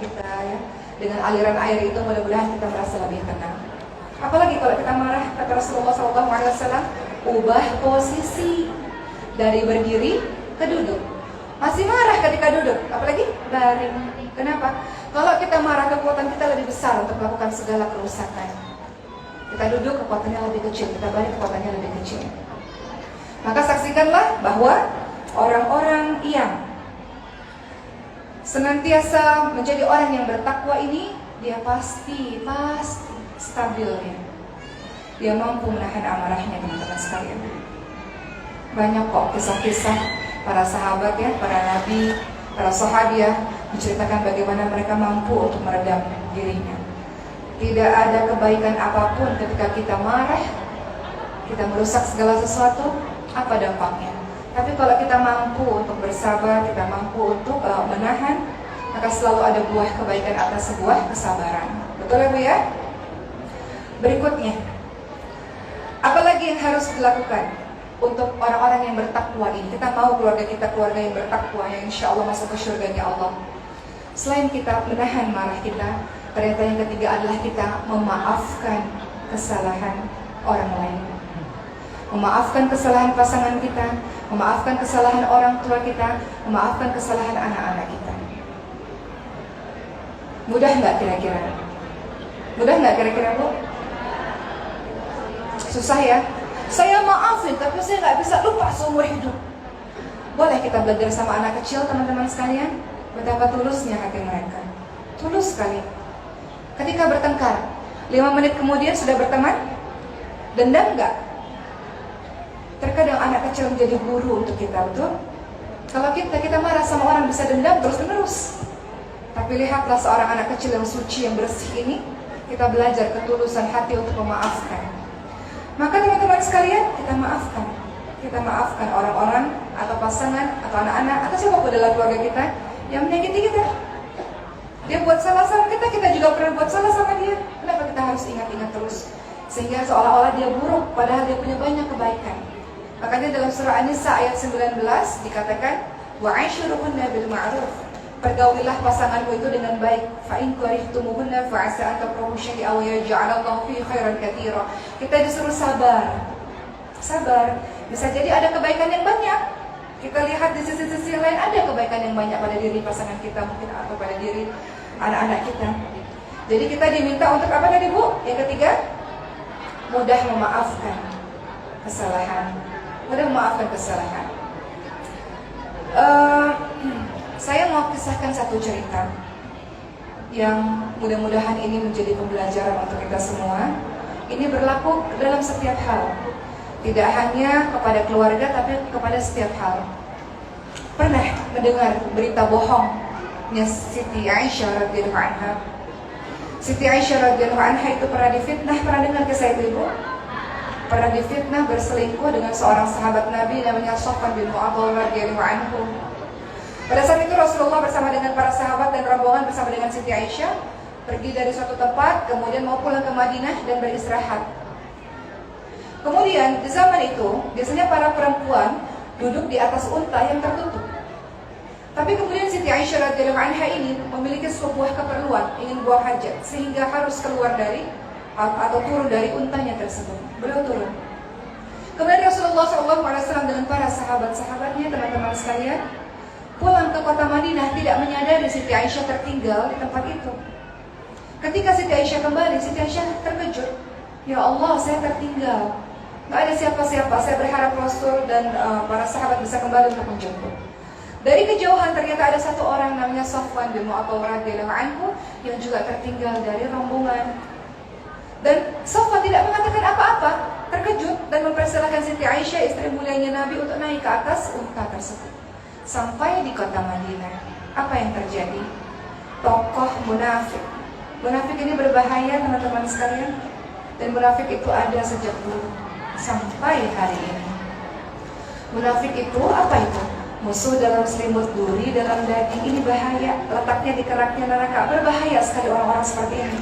kita ya. Dengan aliran air itu mudah-mudahan kita merasa lebih tenang. Apalagi kalau kita marah, kata Rasulullah SAW, ubah posisi dari berdiri ke duduk. Masih marah ketika duduk, apalagi baring. Kenapa? Kalau kita marah, kekuatan kita lebih besar untuk melakukan segala kerusakan. Kita duduk, kekuatannya lebih kecil. Kita baring, kekuatannya lebih kecil. Maka saksikanlah bahwa orang-orang yang senantiasa menjadi orang yang bertakwa ini, dia pasti stabilnya. Dia mampu menahan amarahnya, teman-teman sekalian. Banyak kok kisah-kisah para sahabat ya, para nabi, para sahabiah menceritakan bagaimana mereka mampu untuk meredam dirinya. Tidak ada kebaikan apapun ketika kita marah, kita merusak segala sesuatu, apa dampaknya? Tapi kalau kita mampu untuk bersabar, kita mampu untuk menahan, maka selalu ada buah kebaikan atas sebuah kesabaran. Betul ya Bu ya? Berikutnya, apalagi yang harus dilakukan untuk orang-orang yang bertakwa ini? Kita mau keluarga kita keluarga yang bertakwa, yang insya Allah masuk ke surganya Allah. Selain kita menahan marah kita, ternyata yang ketiga adalah kita memaafkan kesalahan orang lain. Memaafkan kesalahan pasangan kita, memaafkan kesalahan orang tua kita, memaafkan kesalahan anak-anak kita. Mudah nggak kira-kira? Mudah nggak kira-kira Bu? Susah ya? Saya maafin, tapi saya nggak bisa lupa seumur hidup. Boleh kita belajar sama anak kecil, teman-teman sekalian? Betapa tulusnya hati mereka. Tulus sekali. Ketika bertengkar, 5 menit kemudian sudah berteman? Dendam nggak? Terkadang anak kecil menjadi guru untuk kita, betul? Kalau kita marah sama orang bisa dendam terus-menerus. Tapi lihatlah seorang anak kecil yang suci, yang bersih ini, kita belajar ketulusan hati untuk memaafkan. Maka teman-teman sekalian, kita maafkan. Kita maafkan orang-orang atau pasangan atau anak-anak atau siapapun dalam keluarga kita yang menyakiti kita. Dia buat salah sama kita, kita juga pernah buat salah sama dia. Kenapa kita harus ingat-ingat terus? Sehingga seolah-olah dia buruk, padahal dia punya banyak kebaikan. Makanya dalam surah An-Nisa ayat 19 dikatakan, wa'ashiruhunna bil ma'ruf. Pergaulilah pasanganmu itu dengan baik. Fa in karihtumuhunna fa 'asa an takrahu syai'an wa yaj'alallahu fihi khairan katsira. Kita disuruh sabar. Sabar. Bisa jadi ada kebaikan yang banyak. Kita lihat di sisi-sisi lain ada kebaikan yang banyak pada diri pasangan kita mungkin atau pada diri anak-anak kita. Jadi kita diminta untuk apa tadi Bu? Yang ketiga, mudah memaafkan kesalahan. Mudah memaafkan kesalahan. Saya mau kisahkan satu cerita yang mudah-mudahan ini menjadi pembelajaran untuk kita semua. Ini berlaku dalam setiap hal, tidak hanya kepada keluarga tapi kepada setiap hal. Pernah mendengar berita bohongnya Siti Aisyah radhiyallahu anha? Siti Aisyah radhiyallahu anha itu pernah difitnah. Pernah dengar kisah itu Ibu? Pernah difitnah berselingkuh dengan seorang sahabat Nabi namanya Sofwan bin Mu'attal radhiyallahu anhu. Pada saat itu Rasulullah bersama dengan para sahabat dan rombongan bersama dengan Siti Aisyah pergi dari suatu tempat, kemudian mau pulang ke Madinah dan beristirahat. Kemudian di zaman itu biasanya para perempuan duduk di atas unta yang tertutup. Tapi kemudian Siti Aisyah radhiyallahu anha ini memiliki sebuah keperluan, ingin buang hajat, sehingga harus keluar dari atau turun dari untanya tersebut. Beliau turun. Kemudian Rasulullah SAW dengan para sahabat-sahabatnya, teman-teman sekalian, pulang ke kota Madinah tidak menyadari Siti Aisyah tertinggal di tempat itu. Ketika Siti Aisyah kembali, Siti Aisyah terkejut. Ya Allah, saya tertinggal. Gak ada siapa-siapa. Saya berharap Rasul dan para sahabat bisa kembali untuk menjemput. Dari kejauhan ternyata ada satu orang namanya Sofwan bin Mu'attal radhiyallahu anhu yang juga tertinggal dari rombongan. Dan Sofwan tidak mengatakan apa-apa, terkejut dan mempersilahkan Siti Aisyah, istri mulianya Nabi, untuk naik ke atas unta tersebut. Sampai di kota Madinah, apa yang terjadi? Tokoh munafik. Munafik ini berbahaya teman-teman sekalian. Dan munafik itu ada sejak dulu sampai hari ini. Munafik itu apa itu? Musuh dalam selimut, duri dalam daging. Ini bahaya, letaknya di keraknya neraka. Berbahaya sekali orang-orang seperti ini.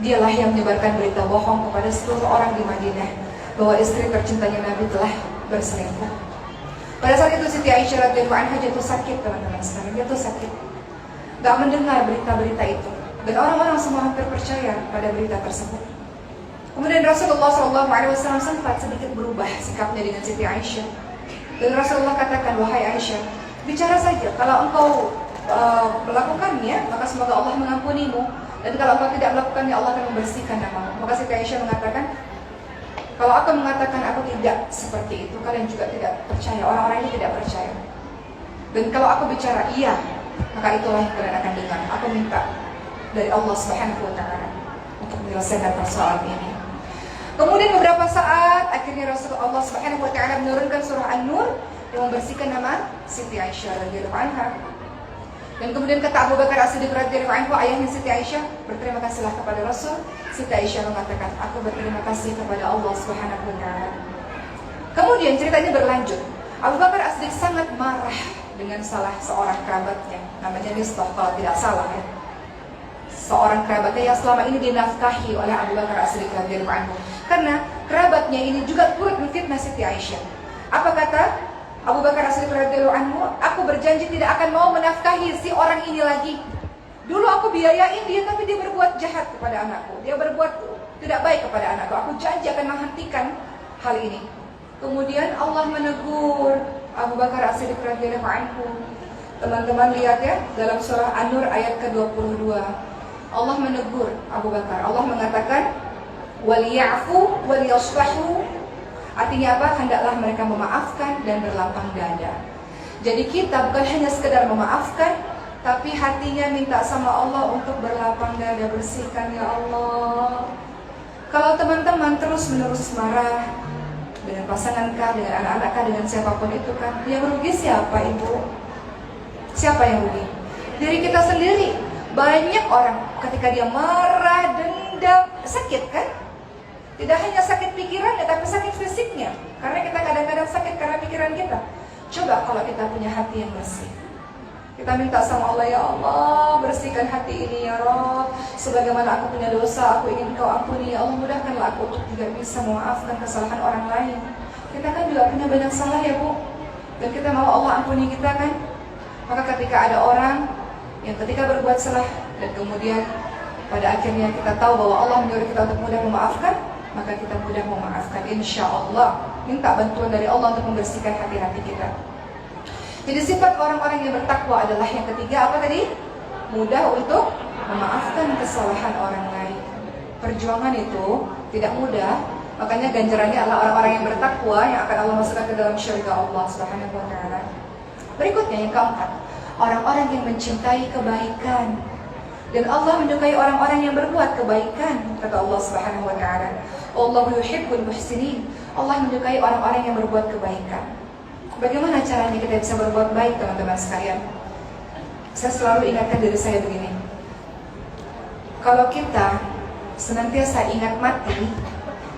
Dialah yang menyebarkan berita bohong kepada seluruh orang di Madinah bahwa istri tercintanya Nabi telah berselingkuh. Pada saat itu Siti Aisyah radhiyallahu anha jatuh sakit, teman-teman sekalian, jatuh sakit. gak mendengar berita-berita itu. Dan orang-orang semua hampir percaya pada berita tersebut. Kemudian Rasulullah SAW sempat sedikit berubah sikapnya dengan Siti Aisyah. Dan Rasulullah katakan, wahai Aisyah, bicara saja. Kalau engkau melakukannya, maka semoga Allah mengampunimu. Dan kalau engkau tidak melakukannya, Allah akan membersihkan namamu. Maka Siti Aisyah mengatakan, kalau aku mengatakan aku tidak seperti itu, kalian juga tidak percaya. Orang-orang ini tidak percaya. Dan kalau aku bicara iya, maka itulah yang kalian akan dengar. Aku minta dari Allah Subhanahu wa Ta'ala untuk menyelesaikan persoalan ini. Kemudian beberapa saat akhirnya Rasulullah Subhanahu wa Ta'ala menurunkan surah An-Nur yang membersihkan nama Siti Aisyah radhiyallahu anha. Dan kemudian kata Abu Bakar As-Siddiq radhiyallahu anhu, ayahnya Siti Aisyah, berterima kasihlah kepada Rasul. Siti Aisyah mengatakan, aku berterima kasih kepada Allah Subhanahu wa Ta'ala. Kemudian ceritanya berlanjut. Abu Bakar As-Siddiq sangat marah dengan salah seorang kerabatnya, namanya Mistah kalau tidak salah ya. Seorang kerabatnya yang selama ini dinafkahi oleh Abu Bakar As-Siddiq radhiyallahu anhu. Karena kerabatnya ini juga turut memfitnah Siti Aisyah. Apa kata Abu Bakar As-Siddiq radhiyallahu anhu? Aku berjanji tidak akan mau menafkahi si orang ini lagi. Dulu aku biayain dia, tapi dia berbuat jahat kepada anakku. Dia berbuat tidak baik kepada anakku. Aku janji akan menghentikan hal ini. Kemudian Allah menegur Abu Bakar As-Siddiq radhiyallahu anhu. Teman-teman lihat ya, dalam surah An-Nur ayat ke-22. Allah menegur Abu Bakar. Allah mengatakan, waliyafu waliyasfahu. Artinya apa? Hendaklah mereka memaafkan dan berlapang dada. Jadi kita bukan hanya sekedar memaafkan, tapi hatinya minta sama Allah untuk berlapang dada, bersihkan ya Allah. Kalau teman-teman terus-menerus marah dengan pasangan kah, dengan anak-anak kah, dengan siapapun itu kan, yang rugi siapa ibu? Siapa yang rugi? Diri kita sendiri. Banyak orang ketika dia marah, dendam, sakit kan? Tidak hanya sakit pikirannya, tapi sakit fisiknya. Karena kita kadang-kadang sakit karena pikiran kita. Coba kalau kita punya hati yang bersih, kita minta sama Allah, ya Allah, bersihkan hati ini ya Rabb. Sebagaimana aku punya dosa, aku ingin Kau ampuni. Ya Allah, mudahkanlah aku untuk tidak bisa memaafkan kesalahan orang lain. Kita kan juga punya banyak salah ya Bu. Dan kita mau Allah ampuni kita kan. Maka ketika ada orang yang ketika berbuat salah dan kemudian pada akhirnya kita tahu bahwa Allah menyuruh kita untuk mudah memaafkan, maka kita mudah memaafkan, insya Allah. Minta bantuan dari Allah untuk membersihkan hati-hati kita. Jadi sifat orang-orang yang bertakwa adalah yang ketiga, apa tadi? Mudah untuk memaafkan kesalahan orang lain. Perjuangan itu tidak mudah. Makanya ganjarannya adalah orang-orang yang bertakwa yang akan Allah masukkan ke dalam syurga Allah Subhanahu wa Ta'ala. Berikutnya yang keempat, orang-orang yang mencintai kebaikan. Dan Allah menyukai orang-orang yang berbuat kebaikan, kata Allah Subhanahu wa Ta'ala. Allahu yuhibbul muhsinin. Allah menyukai orang-orang yang berbuat kebaikan. Bagaimana caranya kita bisa berbuat baik, teman-teman sekalian? Saya selalu ingatkan diri saya begini. Kalau kita senantiasa ingat mati,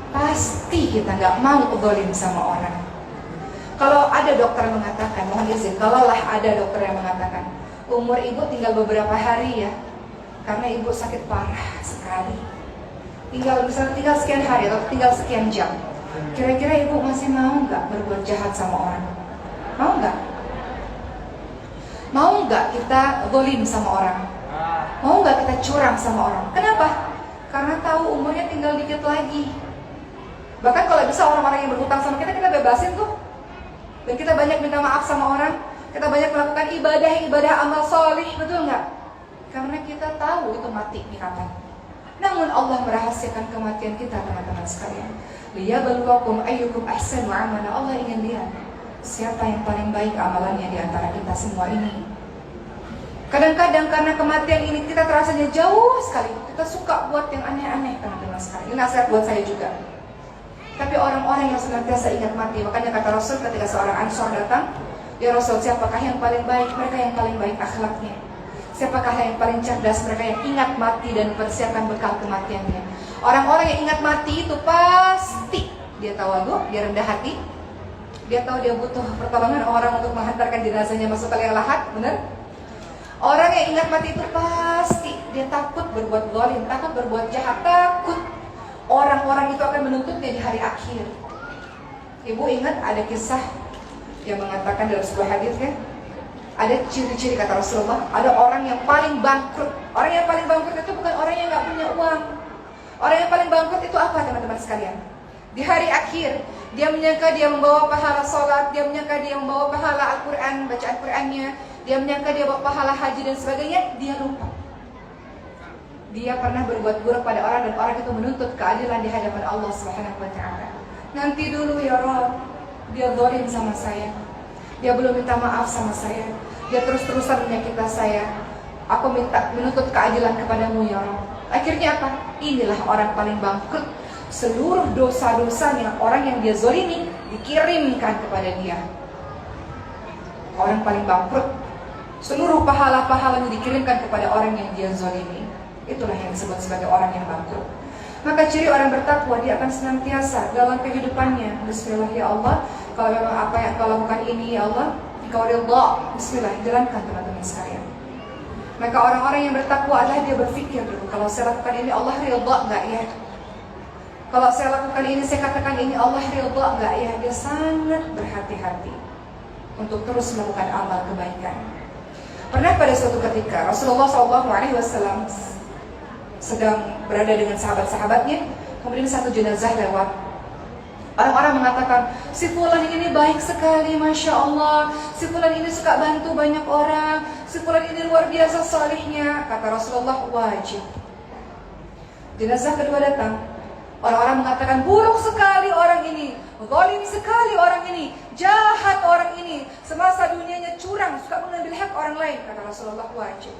pasti kita nggak mau zalim sama orang. Kalau ada dokter mengatakan, mohon izin, kalaulah ada dokter yang mengatakan, umur ibu tinggal beberapa hari ya, karena ibu sakit parah sekali. Tinggal sekian hari atau tinggal sekian jam. Kira-kira ibu masih mau nggak berbuat jahat sama orang? Mau nggak? Mau nggak kita zalim sama orang? Mau nggak kita curang sama orang? Kenapa? Karena tahu umurnya tinggal dikit lagi. Bahkan kalau bisa orang-orang yang berhutang sama kita bebasin tuh. Dan kita banyak minta maaf sama orang. Kita banyak melakukan ibadah amal solih, betul nggak? Karena kita tahu itu mati di kapan. Namun Allah merahasiakan kematian kita, teman-teman sekalian. Liyabluwakum ayyukum ahsanu amala. Allah ingin lihat siapa yang paling baik amalannya di antara kita semua ini. Kadang-kadang karena kematian ini kita terasanya jauh sekali. Kita suka buat yang aneh-aneh, teman-teman sekalian. Ini nasihat buat saya juga. Tapi orang-orang yang senantiasa ingat mati, makanya kata Rasul ketika seorang Ansor datang, ya Rasul, siapakah yang paling baik? Mereka yang paling baik akhlaknya. Siapakah yang paling cerdas? Mereka yang ingat mati dan persiapkan bekal kematiannya. Orang-orang yang ingat mati itu pasti dia tawadhu, dia rendah hati. Dia tahu dia butuh pertolongan orang untuk menghantarkan jenazahnya masuk ke liang lahat, benar? Orang yang ingat mati itu pasti dia takut berbuat zalim, takut berbuat jahat, takut orang-orang itu akan menuntutnya di hari akhir. Ibu ingat ada kisah yang mengatakan dalam sebuah hadis kan, Ada ciri-ciri kata Rasulullah, ada orang yang paling bangkrut. Orang yang paling bangkrut itu bukan orang yang gak punya uang. Orang yang paling bangkrut itu apa teman-teman sekalian? Di hari akhir, dia menyangka dia membawa pahala sholat, dia menyangka dia membawa pahala Al-Quran, bacaan Qurannya, dia menyangka dia bawa pahala haji dan sebagainya, dia lupa. Dia pernah berbuat buruk pada orang dan orang itu menuntut keadilan di hadapan Allah Subhanahu wa taala. Nanti dulu ya Rabb, dia zalim sama saya. Dia belum minta maaf sama saya. Dia terus-terusan menyakiti saya. Aku minta menuntut keadilan kepadamu ya Rabb. Akhirnya apa? Inilah orang paling bangkrut. Seluruh dosa-dosanya orang yang dia zalimi dikirimkan kepada dia. Orang paling bangkrut. Seluruh pahala-pahalanya dikirimkan kepada orang yang dia zalimi. Itulah yang disebut sebagai orang yang bangkrut. Maka ciri orang bertakwa, dia akan senantiasa dalam kehidupannya, bismillah ya Allah, kalau memang apa yang kau lakukan ini ya Allah, Engkau ridha, bismillah, jalankan teman-teman sekalian. Maka orang-orang yang bertakwa adalah dia berpikir dulu, kalau saya lakukan ini Allah ridha enggak ya? Kalau saya lakukan ini, saya katakan ini Allah ridha enggak ya? Dia sangat berhati-hati untuk terus melakukan amal kebaikan. Pernah pada suatu ketika Rasulullah SAW sedang berada dengan sahabat-sahabatnya, kemudian satu jenazah lewat. Orang-orang mengatakan, si fulan ini baik sekali, Masya Allah. Si fulan ini suka bantu banyak orang. Si fulan ini luar biasa salihnya. Kata Rasulullah, wajib. Jenazah kedua datang. Orang-orang mengatakan, buruk sekali orang ini, zalim sekali orang ini, jahat orang ini, semasa dunianya curang, suka mengambil hak orang lain. Kata Rasulullah, wajib.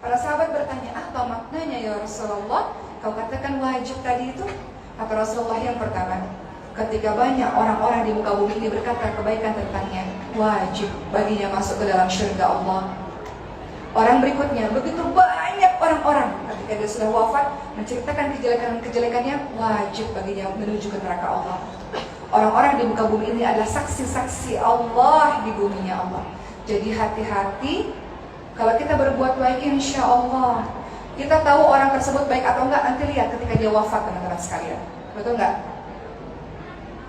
Para sahabat bertanya, apa maknanya ya Rasulullah? Kau katakan wajib tadi itu? Kata Rasulullah, yang pertama, ketika banyak orang-orang di muka bumi ini berkata kebaikan tentangnya, wajib baginya masuk ke dalam syurga Allah. Orang berikutnya, begitu banyak orang-orang ketika dia sudah wafat menceritakan kejelekan-kejelekannya, wajib baginya menuju ke neraka Allah. Orang-orang di muka bumi ini adalah saksi-saksi Allah di buminya Allah. Jadi hati-hati. Kalau kita berbuat baik, insya Allah kita tahu orang tersebut baik atau enggak, nanti lihat ketika dia wafat, teman-teman sekalian. Betul enggak?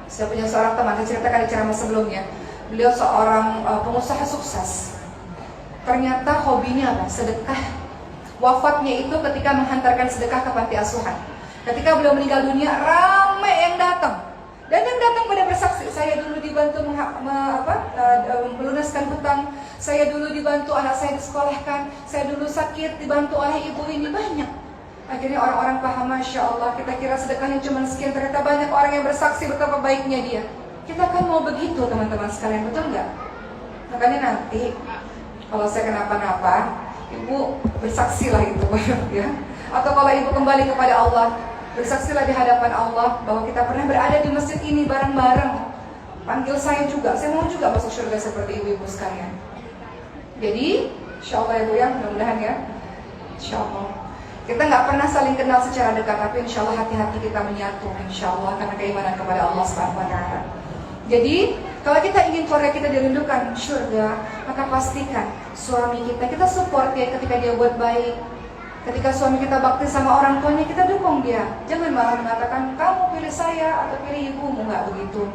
Saya punya seorang teman, saya ceritakan di ceramah sebelumnya. Beliau seorang pengusaha sukses. Ternyata hobinya apa? Sedekah. Wafatnya itu ketika menghantarkan sedekah ke panti asuhan. Ketika beliau meninggal dunia, ramai yang datang. Dan yang datang pada bersaksi, saya dulu dibantu melunaskan hutang, saya dulu dibantu anak saya disekolahkan, saya dulu sakit dibantu oleh ibu ini, banyak. Akhirnya orang-orang paham, Masya Allah, kita kira sedekahnya cuma sekian, ternyata banyak orang yang bersaksi betapa baiknya dia. Kita kan mau begitu teman-teman sekalian, betul nggak? Makanya nanti kalau saya kenapa-napa, ibu bersaksilah itu ya. Atau kalau ibu kembali kepada Allah, bersaksilah di hadapan Allah bahwa kita pernah berada di masjid ini bareng-bareng. Panggil saya juga, saya mau juga masuk surga seperti ibu-ibu sekalian. Jadi, insya Allah ya Bu ya, mudah-mudahan ya, insya Allah. Kita nggak pernah saling kenal secara dekat, tapi insya Allah hati-hati kita menyatu, insya Allah, karena keimanan kepada Allah Subhanahu wa Ta'ala. Jadi, kalau kita ingin keluarga kita dirindukan surga, maka pastikan suami kita support dia ketika dia buat baik. Ketika suami kita bakti sama orang tuanya, kita dukung dia. Jangan malah mengatakan, kamu pilih saya atau pilih ibumu, nggak begitu.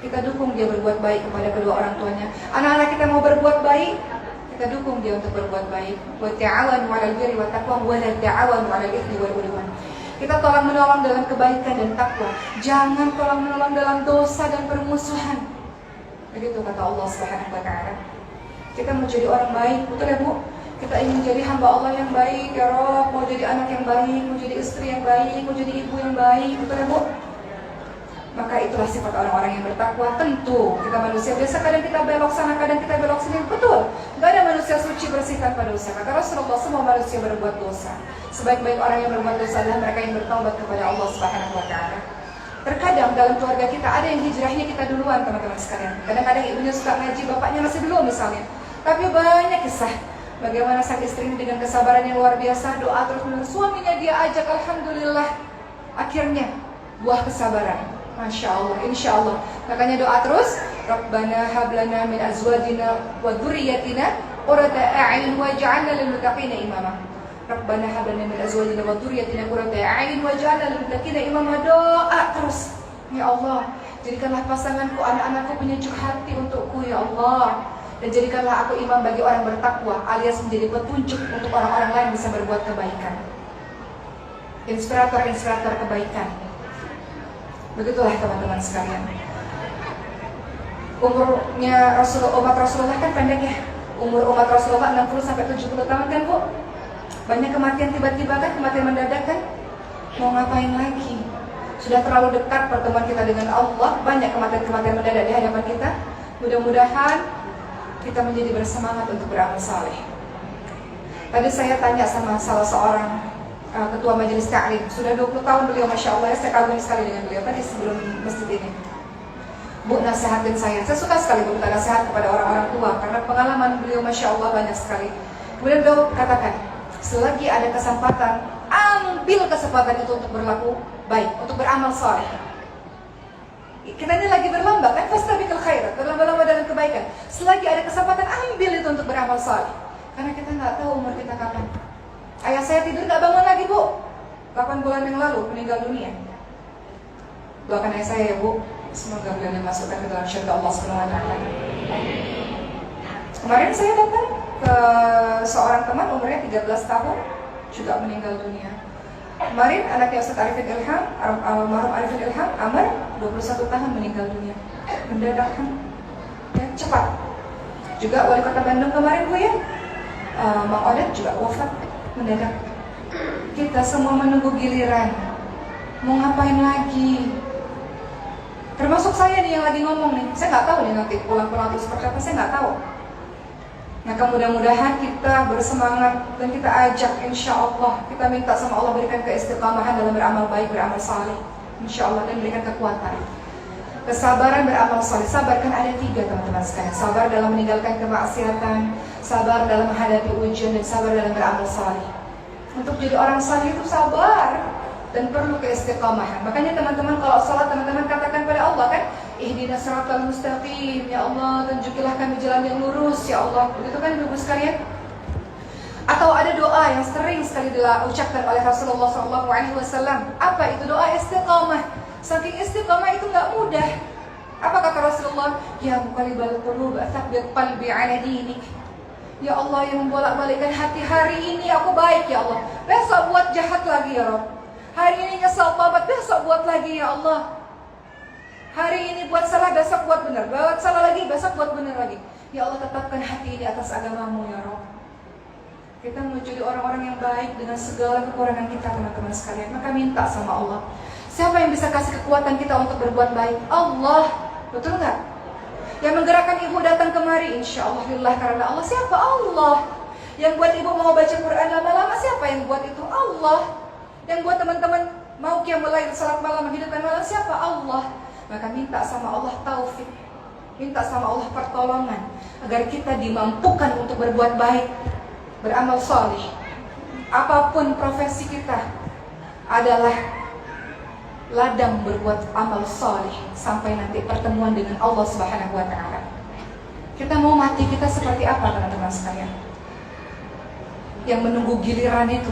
Kita dukung dia berbuat baik kepada kedua orang tuanya. Anak-anak kita mau berbuat baik, kita dukung dia untuk berbuat baik. Wa ta'awanu 'alal birri wat taqwa wa la ta'awanu 'alal itsmi wal 'udwan. Kita tolong menolong dalam kebaikan dan takwa. Jangan tolong menolong dalam dosa dan permusuhan. Begitu kata Allah Subhanahu wa Ta'ala. Kita mau jadi orang baik, betul ya Bu? Kita ingin jadi hamba Allah yang baik, ya Rob. Mau jadi anak yang baik, mau jadi istri yang baik, mau jadi ibu yang baik, betul ya Bu? Maka itulah sifat orang-orang yang bertakwa. Tentu kita manusia biasa, kadang kita belok sana, kadang kita belok sini. Betul, gak ada manusia suci bersih tanpa dosa. Kata Rasulullah, semua manusia berbuat dosa. Sebaik-baik orang yang berbuat dosa adalah mereka yang bertaubat kepada Allah Subhanahu wa Ta'ala. Terkadang dalam keluarga kita ada yang hijrahnya kita duluan, teman-teman sekalian. Kadang-kadang ibunya suka ngaji, bapaknya masih belum misalnya. Tapi banyak kisah bagaimana sang istri ini dengan kesabaran yang luar biasa, doa terus-menerus, suaminya dia ajak, alhamdulillah. Akhirnya buah kesabaran. Masya Allah, insya Allah. Makanya doa terus, Rabbana hablana min azwajina wa dzurriyyatina qurrata a'yun waj'alna lil muttaqina imama. Rabbana hablana min azwajina wa dzurriyyatina qurrata a'yun waj'alna lil muttaqina imama. Doa terus. Ya Allah, jadikanlah pasanganku, anak-anakku penyejuk hati untukku ya Allah. Dan jadikanlah aku imam bagi orang bertakwa, alias menjadi petunjuk untuk orang-orang lain bisa berbuat kebaikan. Inspirator-inspirator kebaikan. Begitulah teman-teman sekalian. Umurnya umat Rasulullah kan pendek ya. Umur umat Rasulullah 60-70 tahun kan Bu. Banyak kematian tiba-tiba kan, kematian mendadak kan. Mau ngapain lagi? Sudah terlalu dekat pertemuan kita dengan Allah. Banyak kematian-kematian mendadak di hadapan kita. Mudah-mudahan kita menjadi bersemangat untuk beramal saleh. Tadi saya tanya sama salah seorang ketua majelis ta'lim. Sudah 20 tahun beliau, Masya Allah ya, saya kagum sekali dengan beliau. Tadi sebelum masjid ini, Bu nasihatin saya suka sekali Bu nasihat kepada orang-orang tua, karena pengalaman beliau Masya Allah banyak sekali. Kemudian beliau katakan, selagi ada kesempatan, ambil kesempatan itu untuk berlaku baik, untuk beramal saleh. Kita ini lagi berlomba kan, fastabiqul khairat, berlomba-lomba dalam kebaikan. Selagi ada kesempatan, ambil itu untuk beramal saleh. Karena kita nggak tahu umur kita kapan. Ayah saya tidur nggak bangun lagi Bu, 8 bulan yang lalu meninggal dunia. Doakan ayah saya ya Bu, semoga beliau dimasukkan ke dalam syurga Allah Subhanahu wa taala. Kemarin saya datang ke seorang teman umurnya 13 tahun juga meninggal dunia. Kemarin anaknya Ustaz Arifin Ilham, almarhum Arifin Ilham, Amar, 21 tahun meninggal dunia. Mendadak kan? Ya, cepat. Juga wali kota Bandung kemarin Bu ya, Mang Odet juga wafat mendadak. Kita semua menunggu giliran. Mau ngapain lagi? Termasuk saya nih yang lagi ngomong nih. Saya nggak tahu nih nanti pulang-pulang atau seperti apa, saya nggak tahu. Nah, mudah-mudahan kita bersemangat dan kita ajak, insya Allah kita minta sama Allah berikan keistiqamahan dalam beramal baik, beramal saleh, insya Allah, dan berikan kekuatan, kesabaran beramal saleh. Sabar kan ada 3 teman-teman sekalian. Sabar dalam meninggalkan kemaksiatan, sabar dalam menghadapi ujian, dan sabar dalam beramal saleh. Untuk jadi orang saleh itu sabar dan perlu keistiqamahan. Makanya teman-teman kalau salat, teman-teman katakan pada Allah kan, ihdinas siratal mustaqim, ya Allah, tunjukilah kami jalan yang lurus, ya Allah. Begitu kan Ibu sekalian? Atau ada doa yang sering sekali diucapkan oleh Rasulullah SAW. Apa itu? Doa istiqamah. Saking istiqamah itu nggak mudah. Apa kata Rasulullah? Ya muqallibal qulub, tsabbit qalbi ala dinik. Ya Allah yang membolak-balikkan hati, hari ini aku baik ya Allah, besok buat jahat lagi ya Rabb. Hari ini nyesal tobat, besok buat lagi ya Allah. Hari ini buat salah, besok buat benar. Buat salah lagi, besok buat benar lagi. Ya Allah, tetapkan hati ini atas agamamu ya Rabb. Kita mau jadi orang-orang yang baik dengan segala kekurangan kita teman-teman sekalian. Maka minta sama Allah. Siapa yang bisa kasih kekuatan kita untuk berbuat baik? Allah. Betul nggak? Yang menggerakkan ibu datang kemari, insya Allah lillah karena Allah. Siapa? Allah. Yang buat ibu mau baca Quran lama-lama, siapa yang buat itu? Allah. Yang buat teman-teman mau qiyamul lail, salat malam, menghidupkan malam, siapa? Allah. Maka minta sama Allah taufik, minta sama Allah pertolongan agar kita dimampukan untuk berbuat baik, beramal saleh. Apapun profesi kita adalah ladang berbuat amal saleh sampai nanti pertemuan dengan Allah Subhanahu wa taala. Kita mau mati kita seperti apa teman-teman sekalian? Yang menunggu giliran itu.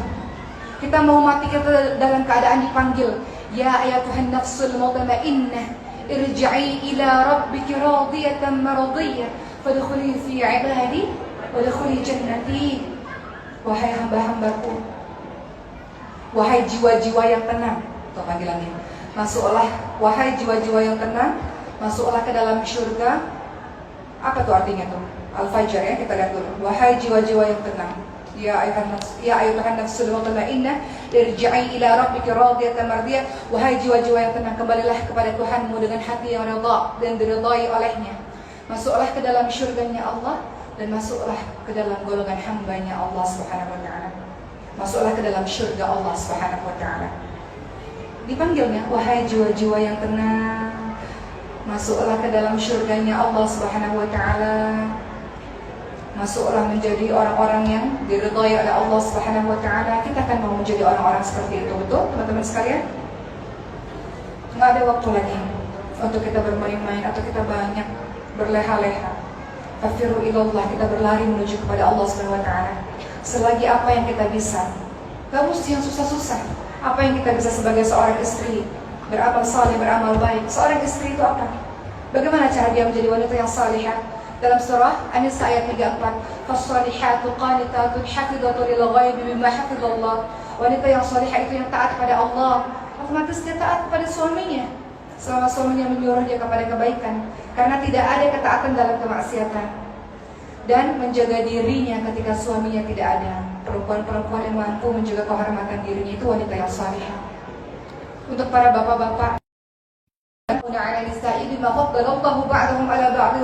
Kita mau mati kita dalam keadaan dipanggil, ya ayyatuhan nafsul mutmainnah, irji'i ila rabbiki radiyatan mardiyah, fadkhuli fi 'ibadi wadkhuli jannati. Wahai hamba-hambaku, wahai jiwa-jiwa yang tenang, itu panggilannya. Masuklah, wahai jiwa-jiwa yang tenang, masuklah ke dalam syurga. Apa tuh artinya tuh? Al-Fajr ya, kita lihat dulu. Wahai jiwa-jiwa yang tenang, ya ayyuhan nafsul mutmainnah, irji'i ila rabbiki radiyatan mardiyah. Wahai jiwa-jiwa yang tenang, kembalilah kepada Tuhanmu dengan hati yang redha dan diridhai olehnya. Masuklah ke dalam syurganya Allah dan masuklah ke dalam golongan hambanya Allah Subhanahu wa taala. Masuklah ke dalam syurga Allah Subhanahu wa taala. Dipanggilnya, wahai jiwa-jiwa yang tenang, masuklah ke dalam syurganya Allah Subhanahu wa taala. Masuklah menjadi orang-orang yang diridhai oleh Allah Subhanahu wa taala. Kita akan mau menjadi orang-orang seperti itu, betul teman-teman sekalian? Nggak ada waktu lagi untuk kita bermain-main atau kita banyak berleha-leha. Fafiru ilallah, kita berlari menuju kepada Allah Subhanahu wa taala. Selagi apa yang kita bisa, gak mesti yang susah-susah. Apa yang kita bisa sebagai seorang istri, beramal saleh, beramal baik. Seorang istri itu apa? Bagaimana cara dia menjadi wanita yang salihah? dalam surah An-Nisa ayat 34, "Fas-salihatu qanitatun hafidhatun lil ghaibi bima hafidhallah." Wanita yang salihah itu yang taat pada Allah, otomatis dia taat pada suaminya selama suaminya menyuruh dia kepada kebaikan, karena tidak ada ketaatan dalam kemaksiatan. Dan menjaga dirinya ketika suaminya tidak ada. Perempuan-perempuan yang mampu menjaga kehormatan dirinya itu wanita yang salihah. Untuk para bapak-bapak, ala nisa'i bima faddalallahu ba'dahum ala ba'd